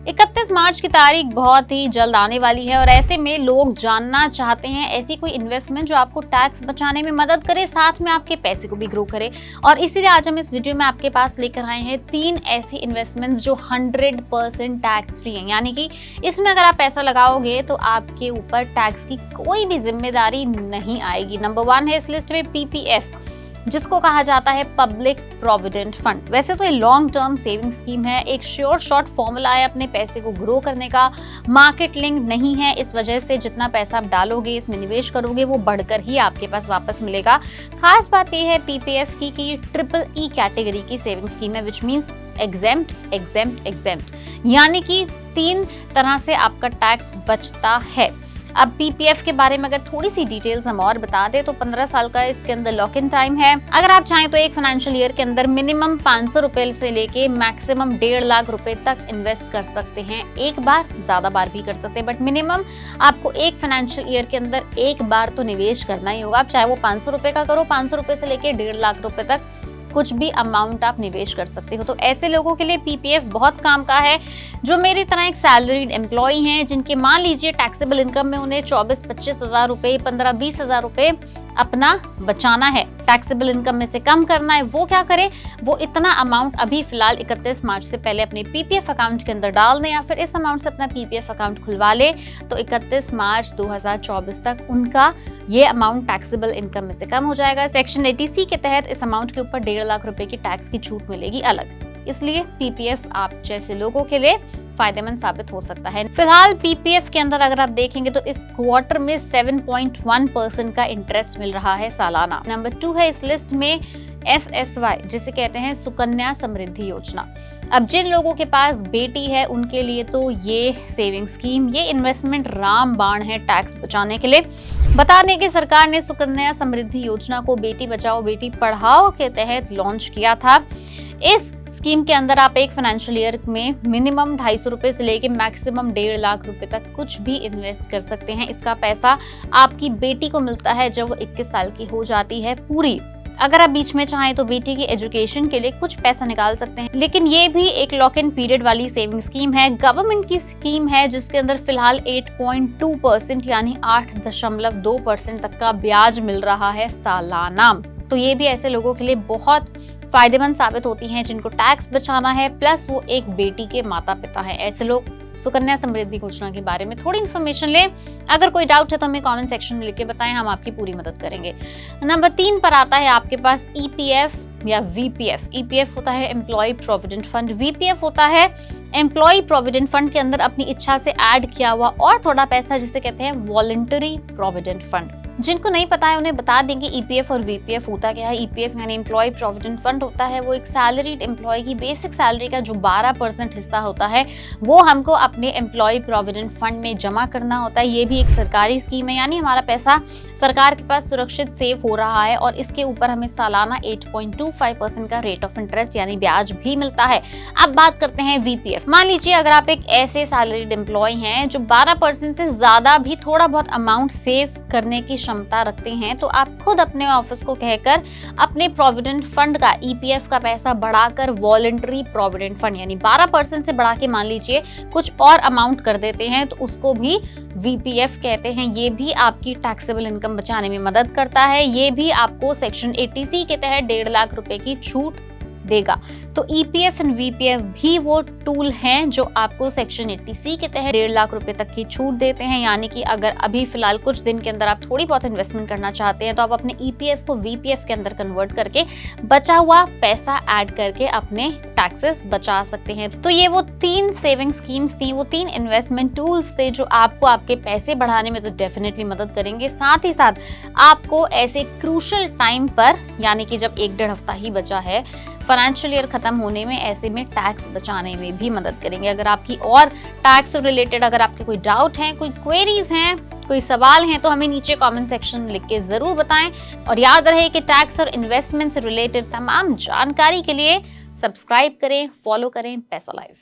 31 मार्च की तारीख बहुत ही जल्द आने वाली है और ऐसे में लोग जानना चाहते हैं ऐसी कोई इन्वेस्टमेंट जो आपको टैक्स बचाने में मदद करे, साथ में आपके पैसे को भी ग्रो करे। और इसीलिए आज हम इस वीडियो में आपके पास लेकर आए हैं 3 ऐसी इन्वेस्टमेंट्स जो 100% टैक्स फ्री हैं, यानी कि इसमें अगर आप पैसा लगाओगे तो आपके ऊपर टैक्स की कोई भी जिम्मेदारी नहीं आएगी। नंबर 1 है इस लिस्ट में पीपीएफ, जिसको कहा जाता है पब्लिक प्रोविडेंट फंड। वैसे तो ये लॉन्ग टर्म सेविंग स्कीम है, एक श्योर शॉर्ट फॉर्मूला है अपने पैसे को ग्रो करने का, मार्केट लिंक नहीं है। इस वजह से जितना पैसा आप डालोगे, इसमें निवेश करोगे, वो बढ़कर ही आपके पास वापस मिलेगा। खास बात यह है पीपीएफ की ट्रिपल ई कैटेगरी की सेविंग स्कीम है, which means exempt exempt exempt, यानी कि 3 तरह से आपका टैक्स बचता है। अब पीपीएफ के बारे में अगर थोड़ी सी डिटेल्स हम और बता दें तो 15 साल का इसके अंदर लॉक इन टाइम है। अगर आप चाहें तो एक फाइनेंशियल ईयर के अंदर मिनिमम 500 रुपए से लेके मैक्सिमम 1.5 लाख रुपए तक इन्वेस्ट कर सकते हैं। एक बार, ज्यादा बार भी कर सकते हैं, बट मिनिमम आपको एक फाइनेंशियल ईयर के अंदर एक बार तो निवेश करना ही होगा। आप चाहे वो 500 रुपए का करो, 500 रुपए से लेके 1.5 लाख रुपए तक कुछ भी अमाउंट आप निवेश कर सकते हो। तो ऐसे लोगों के लिए पीपीएफ बहुत काम का है जो मेरी तरह एक सैलरीड एम्प्लॉय हैं, जिनके मान लीजिए टैक्सेबल इनकम में उन्हें 24-25 हजार रुपए, 15-20 हजार रुपए अपना बचाना है, टैक्सेबल इनकम में से कम करना है। वो क्या करें, वो इतना अमाउंट अभी फिलहाल 31 मार्च से पहले अपने पीपीएफ अकाउंट के अंदर डाल दें, या फिर इस अमाउंट से अपना पीपीएफ अकाउंट खुलवा ले तो 31 मार्च 2024 तक उनका ये अमाउंट टैक्सेबल इनकम में से कम हो जाएगा। सेक्शन 80C के तहत इस अमाउंट के ऊपर 1.5 लाख रुपए की टैक्स की छूट मिलेगी अलग। इसलिए पीपीएफ आप जैसे लोगों के लिए फायदेमंद साबित हो सकता है। फिलहाल पीपीएफ के अंदर अगर आप देखेंगे तो इस क्वार्टर में 7.1% का इंटरेस्ट मिल रहा है सालाना। नंबर 2 है इस लिस्ट में SSY, जिसे कहते हैं सुकन्या समृद्धि योजना। अब जिन लोगों के पास बेटी है उनके लिए तो ये सेविंग स्कीम, ये इन्वेस्टमेंट रामबाण है टैक्स बचाने के लिए। बता दें कि सरकार ने सुकन्या समृद्धि योजना को बेटी बचाओ बेटी पढ़ाओ के तहत लॉन्च किया था। इस स्कीम के अंदर आप एक फाइनेंशियल ईयर में मिनिमम 250 रुपए से लेके मैक्सिमम 1.5 लाख रुपए तक कुछ भी इन्वेस्ट कर सकते हैं। इसका पैसा आपकी बेटी को मिलता है जब वो 21 साल की हो जाती है पूरी। अगर आप बीच में चाहें तो बेटी की एजुकेशन के लिए कुछ पैसा निकाल सकते हैं, लेकिन ये भी एक लॉक इन पीरियड वाली सेविंग स्कीम है। गवर्नमेंट की स्कीम है जिसके अंदर फिलहाल 8.2% यानी 8.2% तक का ब्याज मिल रहा है सालाना। तो ये भी ऐसे लोगों के लिए बहुत फायदेमंद साबित होती हैं जिनको टैक्स बचाना है, प्लस वो एक बेटी के माता पिता हैं। ऐसे लोग सुकन्या समृद्धि योजना के बारे में थोड़ी इन्फॉर्मेशन लें। अगर कोई डाउट है तो हमें कमेंट सेक्शन में लिख के बताएं, हम आपकी पूरी मदद करेंगे। नंबर 3 पर आता है आपके पास ईपीएफ या वीपीएफ। ईपीएफ होता है एम्प्लॉय प्रोविडेंट फंड, वीपीएफ होता है एम्प्लॉय प्रोविडेंट फंड के अंदर अपनी इच्छा से ऐड किया हुआ और थोड़ा पैसा, जिसे कहते हैं वॉलंटरी प्रोविडेंट फंड। जिनको नहीं पता है उन्हें बता देंगे ईपीएफ और वीपीएफ होता क्या है। ईपीएफ यानी एम्प्लॉय प्रोविडेंट फंड होता है वो एक सैलरीड एम्प्लॉय की बेसिक सैलरी का जो 12% हिस्सा होता है वो हमको अपने एम्प्लॉय प्रोविडेंट फंड में जमा करना होता है। ये भी एक सरकारी स्कीम है, यानी हमारा पैसा सरकार के पास सुरक्षित सेव हो रहा है और इसके ऊपर हमें सालाना 8.25% का रेट ऑफ इंटरेस्ट यानी ब्याज भी मिलता है। अब बात करते हैं वीपीएफ। मान लीजिए अगर आप एक ऐसे सैलरीड एम्प्लॉय हैं जो 12% से ज्यादा भी थोड़ा बहुत अमाउंट सेव करने की क्षमता रखते हैं, तो आप खुद अपने ऑफिस को कहकर अपने प्रोविडेंट फंड का, ईपीएफ का पैसा बढ़ाकर वॉलंटरी प्रोविडेंट फंड यानी 12% से बढ़ा के मान लीजिए कुछ और अमाउंट कर देते हैं तो उसको भी वीपीएफ कहते हैं। ये भी आपकी टैक्सेबल इनकम बचाने में मदद करता है। ये भी आपको सेक्शन 80C के तहत 1.5 लाख रुपए की छूट देगा। तो ईपीएफ एंड वीपीएफ भी वो टूल हैं जो आपको सेक्शन 80C के तहत 1.5 लाख रुपए तक की छूट देते हैं। यानी कि अगर अभी फिलहाल कुछ दिन के अंदर आप थोड़ी बहुत इन्वेस्टमेंट करना चाहते हैं तो आप अपने ईपीएफ को वीपीएफ के अंदर कन्वर्ट करके बचा हुआ पैसा ऐड करके अपने टैक्सेस बचा सकते हैं। तो ये वो 3 सेविंग स्कीम्स थी, वो 3 इन्वेस्टमेंट टूल्स थे जो आपको आपके पैसे बढ़ाने में तो डेफिनेटली मदद करेंगे, साथ ही साथ आपको ऐसे क्रूशल टाइम पर, यानी कि जब 1-1.5 हफ्ता ही बचा है फाइनेंशियल ईयर खत्म होने में, ऐसे में टैक्स बचाने में भी मदद करेंगे। अगर आपकी और टैक्स रिलेटेड अगर आपके कोई डाउट हैं, कोई क्वेरीज हैं, कोई सवाल हैं तो हमें नीचे कमेंट सेक्शन में लिख के जरूर बताएं। और याद रहे कि टैक्स और इन्वेस्टमेंट से रिलेटेड तमाम जानकारी के लिए सब्सक्राइब करें, फॉलो करें पैसा लाइव।